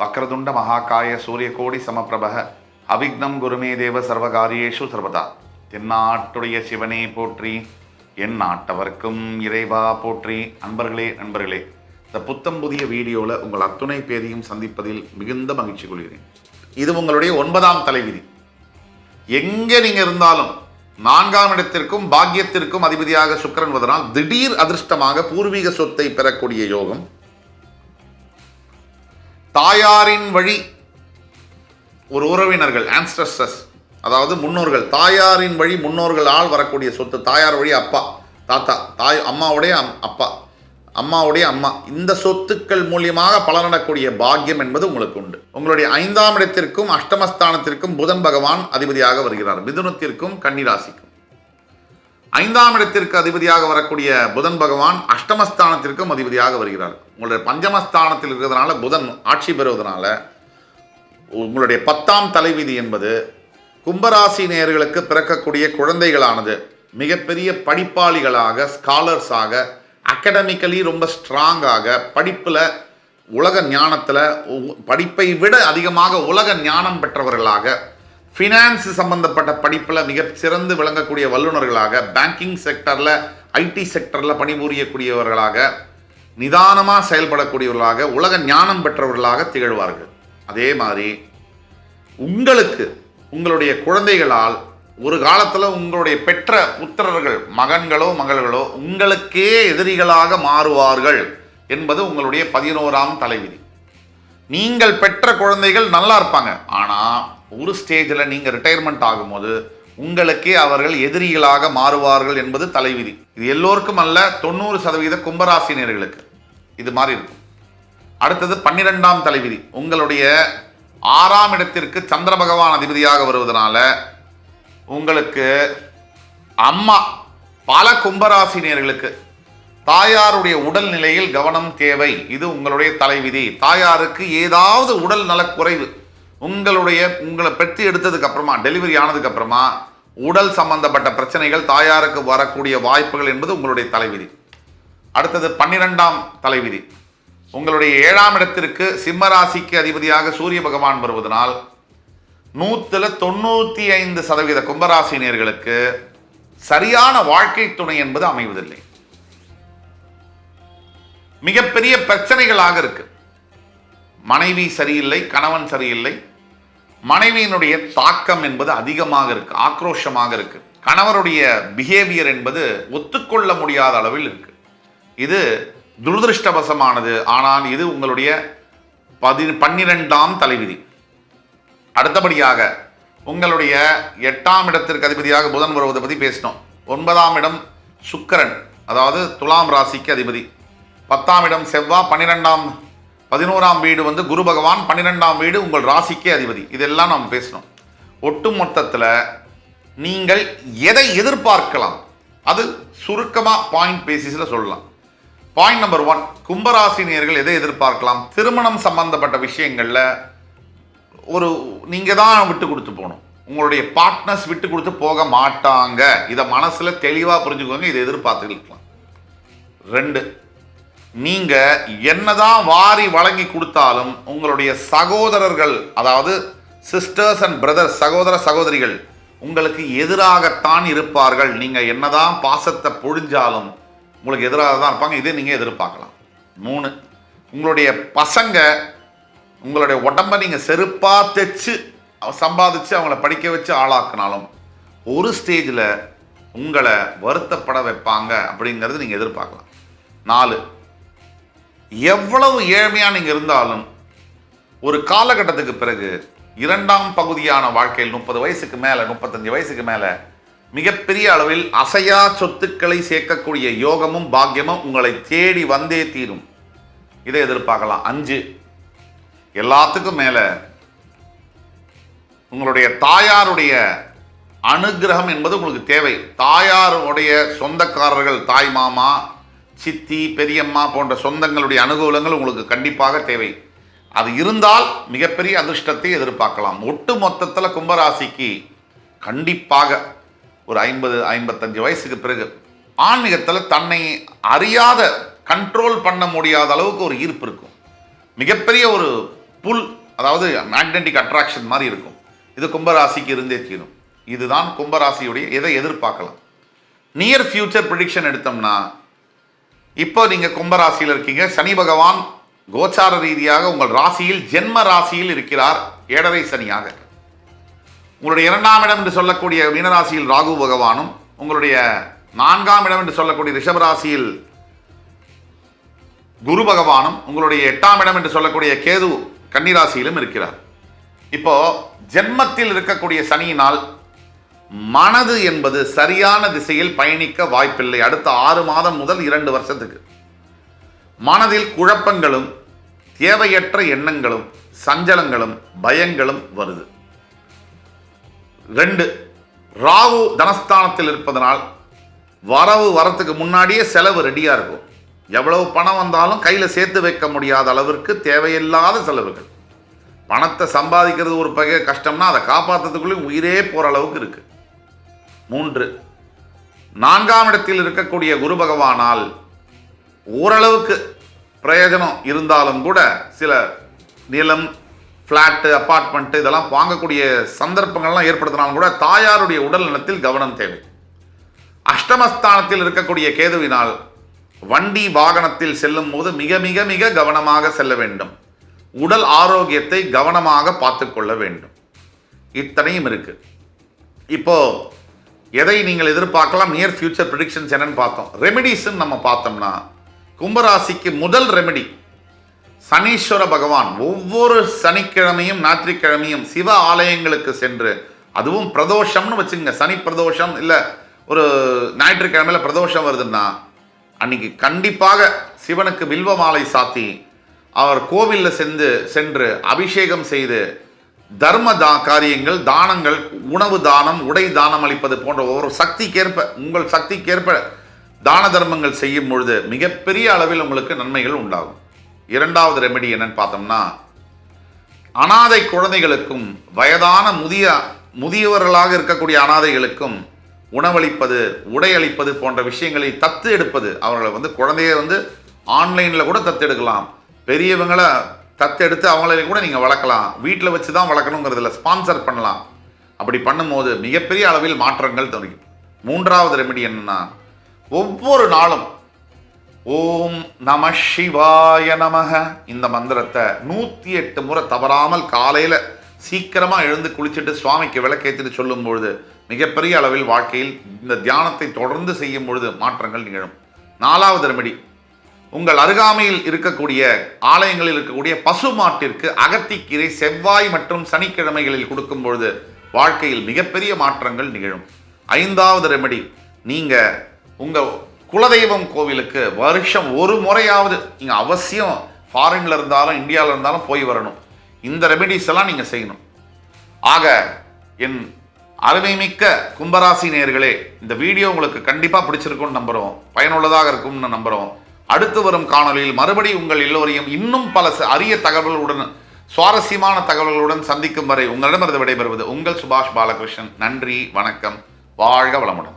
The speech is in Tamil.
வக்ரதுண்ட மகாகாய சூரியகோடி சமப்பிரபக அவிக்னம் குருமே தேவ சர்வகாரியேஷு சர்வதா. தென்னாட்டுடைய சிவனே போற்றி, என் நாட்டவர்க்கும் இறைவா போற்றி. நண்பர்களே, இந்த புத்தம் புதிய வீடியோவில் உங்கள் அத்துணை பேரையும் சந்திப்பதில் மிகுந்த மகிழ்ச்சி கொள்கிறேன். இது உங்களுடைய 9ஆம் தலைவிதி. எங்கே நீங்கள் இருந்தாலும் 4ஆம் இடத்திற்கும் பாக்கியத்திற்கும் அதிபதியாக சுக்கிரன் வருவதனால் திடீர் அதிர்ஷ்டமாக பூர்வீக சொத்தை பெறக்கூடிய யோகம், தாயாரின் வழி ஒரு உறவினர்கள் ஆன்ஸ்டர்ஸஸ், அதாவது முன்னோர்கள், தாயாரின் வழி முன்னோர்களால் வரக்கூடிய சொத்து, தாயார் வழி அப்பா தாத்தா, அம்மாவுடைய அப்பா, அம்மாவுடைய அம்மா, இந்த சொத்துக்கள் மூலியமாக பலனடக்கூடிய பாக்கியம் என்பது உங்களுக்கு உண்டு. உங்களுடைய 5ஆம் இடத்திற்கும் அஷ்டமஸ்தானத்திற்கும் புதன் பகவான் அதிபதியாக வருகிறார். மிதுனத்திற்கும் கன்னிராசிக்கும் 5ஆம் இடத்திற்கு அதிபதியாக வரக்கூடிய புதன் பகவான் அஷ்டமஸ்தானத்திற்கும் அதிபதியாக வருகிறார். உங்களுடைய பஞ்சமஸ்தானத்தில் இருக்கிறதுனால புதன் ஆட்சி பெறுவதனால உங்களுடைய 10ஆம் தலைவிதி என்பது கும்பராசி நேயர்களுக்கு பிறக்கக்கூடிய குழந்தைகளானது மிகப்பெரிய படிப்பாளிகளாக, ஸ்காலர்ஸாக, அகடமிக்கலி ரொம்ப ஸ்ட்ராங்காக, படிப்பில் உலக ஞானத்தில் படிப்பை விட அதிகமாக உலக ஞானம் பெற்றவர்களாக, ஃபினான்ஸ் சம்பந்தப்பட்ட படிப்பில் மிக சிறந்து விளங்கக்கூடிய வல்லுநர்களாக, பேங்கிங் செக்டரில், ஐடி செக்டரில் பணிபுரியக்கூடியவர்களாக, நிதானமாக செயல்படக்கூடியவர்களாக, உலக ஞானம் பெற்றவர்களாக திகழ்வார்கள். அதே மாதிரி உங்களுக்கு உங்களுடைய குழந்தைகளால் ஒரு காலத்தில் உங்களுடைய பெற்ற புத்திரர்கள், மகன்களோ மகள்களோ உங்களுக்கே எதிரிகளாக மாறுவார்கள் என்பது உங்களுடைய 11ஆம் தலைவிதி. நீங்கள் பெற்ற குழந்தைகள் நல்லா இருப்பாங்க, ஆனால் ஒரு ஸ்டேஜில் நீங்கள் ரிட்டையர்மெண்ட் ஆகும்போது உங்களுக்கே அவர்கள் எதிரிகளாக மாறுவார்கள் என்பது தலைவிதி. இது எல்லோருக்கும் அல்ல, 90% கும்பராசினியர்களுக்கு இது மாதிரி இருக்கும். அடுத்தது 12ஆம் தலைவிதி. உங்களுடைய 6ஆம் இடத்திற்கு சந்திர பகவான் அதிபதியாக வருவதனால உங்களுக்கு அம்மா, பல கும்பராசினியர்களுக்கு தாயாருடைய உடல் நிலையில் கவனம் தேவை. இது உங்களுடைய தலைவிதி. தாயாருக்கு ஏதாவது உடல் நலக்குறைவு, உங்களை பெற்று எடுத்ததுக்கு அப்புறமா, டெலிவரி ஆனதுக்கு அப்புறமா உடல் சம்பந்தப்பட்ட பிரச்சனைகள் தாயாருக்கு வரக்கூடிய வாய்ப்புகள் என்பது உங்களுடைய தலைவிதி. அடுத்தது 12ஆம் தலைவிதி. உங்களுடைய 7ஆம் இடத்திற்கு சிம்ம ராசிக்கு அதிபதியாக சூரிய பகவான் வருவதனால் 195% கும்பராசினியர்களுக்கு சரியான வாழ்க்கை துணை என்பது அமைவதில்லை. மிகப்பெரிய பிரச்சனைகளாக இருக்கு. மனைவி சரியில்லை, கணவன் சரியில்லை, மனைவியினுடைய தாக்கம் என்பது அதிகமாக இருக்கு, ஆக்ரோஷமாக இருக்கு, கணவருடைய பிஹேவியர் என்பது ஒத்துக்கொள்ள முடியாத அளவில் இருக்கு. இது துரதிருஷ்டவசமானது. ஆனால் இது உங்களுடைய 12ஆம் தலைவிதி. அடுத்தபடியாக உங்களுடைய 8ஆம் இடத்திற்கு அதிபதியாக புதன் வருவதை பற்றி பேசினோம். 9ஆம் இடம் சுக்கிரன், அதாவது துலாம் ராசிக்கு அதிபதி. 10ஆம் இடம் செவ்வாய், 11ஆம் வீடு குரு பகவான், 12ஆம் வீடு உங்கள் ராசிக்கே அதிபதி. இதெல்லாம் நாம் பேசணும். ஒட்டு மொத்தத்தில் நீங்கள் எதை எதிர்பார்க்கலாம், அது சுருக்கமாக பாயிண்ட் பேசிஸில் சொல்லலாம். பாயிண்ட் நம்பர் 1, கும்பராசினியர்கள் எதை எதிர்பார்க்கலாம்? திருமணம் சம்பந்தப்பட்ட விஷயங்களில் நீங்கள் தான் விட்டு கொடுத்து போகணும். உங்களுடைய பார்ட்னர்ஸ் விட்டு கொடுத்து போக மாட்டாங்க. இதை மனசில் தெளிவாக புரிஞ்சுக்கோங்க. இதை எதிர்பார்த்துக்கலாம். 2, நீங்கள் என்னதான் வாரி வழங்கி கொடுத்தாலும் உங்களுடைய சகோதரர்கள், அதாவது சிஸ்டர்ஸ் அண்ட் பிரதர்ஸ், சகோதர சகோதரிகள் உங்களுக்கு எதிராகத்தான் இருப்பார்கள். நீங்கள் என்னதான் பாசத்தை பொழிஞ்சாலும் உங்களுக்கு எதிராக தான் இருப்பாங்க. இதை நீங்கள் எதிர்பார்க்கலாம். 3, உங்களுடைய பசங்க உங்களுடைய உடம்பை நீங்கள் செருப்பாக தைச்சு சம்பாதிச்சு அவங்கள படிக்க வச்சு ஆளாக்குனாலும் ஒரு ஸ்டேஜில் உங்களை வருத்தப்பட வைப்பாங்க அப்படிங்கிறது நீங்கள் எதிர்பார்க்கலாம். 4, எவ்வளவு ஏழ்மையாக நீங்கள் இருந்தாலும் ஒரு காலகட்டத்துக்கு பிறகு 2ஆம் பகுதியான வாழ்க்கையில் 30 வயசுக்கு மேலே, 35 வயசுக்கு மேலே மிகப்பெரிய அளவில் அசையா சொத்துக்களை சேர்க்கக்கூடிய யோகமும் பாக்கியமும் உங்களை தேடி வந்தே தீரும். இதை எதிர்பார்க்கலாம். 5, எல்லாத்துக்கும் மேலே உங்களுடைய தாயாருடைய அனுகிரகம் என்பது உங்களுக்கு தேவை. தாயாருடைய சொந்தக்காரர்கள், தாய் மாமா, சித்தி, பெரியம்மா போன்ற சொந்தங்களுடைய அனுகூலங்கள் உங்களுக்கு கண்டிப்பாக தேவை. அது இருந்தால் மிகப்பெரிய அதிர்ஷ்டத்தை எதிர்பார்க்கலாம். ஒட்டு மொத்தத்தில் கும்பராசிக்கு கண்டிப்பாக ஒரு 50-55 வயசுக்கு பிறகு ஆன்மீகத்தில் தன்னை அறியாத, கண்ட்ரோல் பண்ண முடியாத அளவுக்கு ஒரு ஈர்ப்பு இருக்கும். மிகப்பெரிய ஒரு புல், அதாவது மேக்னெட்டிக் அட்ராக்ஷன் மாதிரி இருக்கும். இது கும்பராசிக்கு இருந்தே தீரும். இதுதான் கும்பராசியுடைய எதை எதிர்பார்க்கலாம். நியர் ஃபியூச்சர் ப்ரிடிக்ஷன் எடுத்தோம்னா, இப்போ நீங்கள் கும்பராசியில் இருக்கீங்க. சனி பகவான் கோச்சார ரீதியாக உங்கள் ராசியில் ஜென்ம ராசியில் இருக்கிறார், 7.5 சனியாக. உங்களுடைய 2ஆம் இடம் என்று சொல்லக்கூடிய மீனராசியில் ராகு பகவானும், உங்களுடைய 4ஆம் இடம் என்று சொல்லக்கூடிய ரிஷபராசியில் குரு பகவானும், உங்களுடைய 8ஆம் இடம் என்று சொல்லக்கூடிய கேது கன்னிராசியிலும் இருக்கிறார். இப்போ ஜென்மத்தில் இருக்கக்கூடிய சனியினால் மனது என்பது சரியான திசையில் பயணிக்க வாய்ப்பில்லை. அடுத்த 6 மாதம் முதல் 2 வருஷத்துக்கு மனதில் குழப்பங்களும் தேவையற்ற எண்ணங்களும் சஞ்சலங்களும் பயங்களும் வருது. 2, ராகு தனஸ்தானத்தில் இருப்பதனால் வரவு வரத்துக்கு முன்னாடியே செலவு ரெடியா இருக்கும். எவ்வளவு பணம் வந்தாலும் கையில் சேர்த்து வைக்க முடியாத அளவிற்கு தேவையில்லாத செலவுகள். பணத்தை சம்பாதிக்கிறது ஒரு பகை கஷ்டம்னா அதை காப்பாற்றுறதுக்குள்ளே உயிரே போகிற அளவுக்கு இருக்கு. 3, 4ஆம் இடத்தில் இருக்கக்கூடிய குரு பகவானால் ஓரளவுக்கு பிரயோஜனம் இருந்தாலும் கூட சில நிலம், ஃப்ளாட்டு, அப்பார்ட்மெண்ட்டு இதெல்லாம் வாங்கக்கூடிய சந்தர்ப்பங்கள்லாம் ஏற்படுத்தினாலும் கூட தாயாருடைய உடல் நலத்தில் கவனம் தேவை. அஷ்டமஸ்தானத்தில் இருக்கக்கூடிய கேதுவினால் வண்டி வாகனத்தில் செல்லும் போது மிக மிக மிக கவனமாக செல்ல வேண்டும். உடல் ஆரோக்கியத்தை கவனமாக பார்த்து கொள்ள வேண்டும். இத்தனையும் இருக்கு. இப்போ எதை நீங்கள் எதிர்பார்க்கலாம், நியர் ஃபியூச்சர் ப்ரிடிக்ஷன்ஸ் என்னன்னு பார்த்தோம். ரெமெடிஸ்ன்னு நம்ம பார்த்தோம்னா, கும்பராசிக்கு முதல் ரெமெடி சனீஸ்வர பகவான் ஒவ்வொரு சனிக்கிழமையும் ஞாயிற்றுக்கிழமையும் சிவ ஆலயங்களுக்கு சென்று, அதுவும் பிரதோஷம்னு வச்சுங்க, சனி பிரதோஷம் இல்லை ஒரு ஞாயிற்றுக்கிழமையில் பிரதோஷம் வருதுன்னா அன்னைக்கு கண்டிப்பாக சிவனுக்கு வில்வ மாலை சாத்தி அவர் கோவிலில் சென்று அபிஷேகம் செய்து தர்ம காரியங்கள், தானங்கள், உணவு தானம், உடை தானம் அளிப்பது போன்ற ஒரு சக்திக்கேற்ப, உங்கள் சக்திக்கேற்ப தான தர்மங்கள் செய்யும் பொழுது மிகப்பெரிய அளவில் உங்களுக்கு நன்மைகள் உண்டாகும். 2வது ரெமெடி என்னன்னு பார்த்தோம்னா, அனாதை குழந்தைகளுக்கும் வயதான முதியவர்களாக இருக்கக்கூடிய அனாதைகளுக்கும் உணவளிப்பது, உடை அளிப்பது போன்ற விஷயங்களை தத்து எடுப்பது. அவர்களை குழந்தைய ஆன்லைனில் கூட தத்து எடுக்கலாம். பெரியவங்களை தத்தெடுத்து அவங்கள கூட நீங்கள் வளர்க்கலாம். வீட்டில் வச்சு தான் வளர்க்கணுங்கிறதுல ஸ்பான்சர் பண்ணலாம். அப்படி பண்ணும்போது மிகப்பெரிய அளவில் மாற்றங்கள் தெரியும். 3வது ரெமெடி என்னன்னா, ஒவ்வொரு நாளும் ஓம் நம சிவாய நமக இந்த மந்திரத்தை 108 முறை தவறாமல் காலையில் சீக்கிரமாக எழுந்து குளிச்சுட்டு சுவாமிக்கு விளக்கேற்றிட்டு சொல்லும் பொழுது மிகப்பெரிய அளவில் வாழ்க்கையில் இந்த தியானத்தை தொடர்ந்து செய்யும் பொழுது மாற்றங்கள் நிகழும். 4வது ரெமெடி, உங்கள் அருகாமையில் இருக்கக்கூடிய ஆலயங்களில் இருக்கக்கூடிய பசு மாட்டிற்கு அகத்திக்கீரை செவ்வாய் மற்றும் சனிக்கிழமைகளில் கொடுக்கும் பொழுது வாழ்க்கையில் மிகப்பெரிய மாற்றங்கள் நிகழும். 5வது ரெமெடி, நீங்கள் உங்கள் குலதெய்வம் கோவிலுக்கு வருஷம் ஒரு முறையாவது நீங்கள் அவசியம் ஃபாரின்ல இருந்தாலும் இந்தியாவில் இருந்தாலும் போய் வரணும். இந்த ரெமெடிஸ் எல்லாம் நீங்கள் செய்யணும். ஆக என் அருமைமிக்க கும்பராசி நேயர்களே, இந்த வீடியோ உங்களுக்கு கண்டிப்பாக பிடிச்சிருக்கும்னு நம்புகிறோம், பயனுள்ளதாக இருக்கும்னு நம்புகிறோம். அடுத்து வரும் காணொலியில் மறுபடி உங்கள் எல்லோரையும் இன்னும் பல அரிய தகவல்களுடன், சுவாரஸ்யமான தகவல்களுடன் சந்திக்கும் வரை உங்களிடமிருந்து விடைபெறுவது உங்கள் சுபாஷ் பாலகிருஷ்ணன். நன்றி, வணக்கம், வாழ்க வளமுடன்.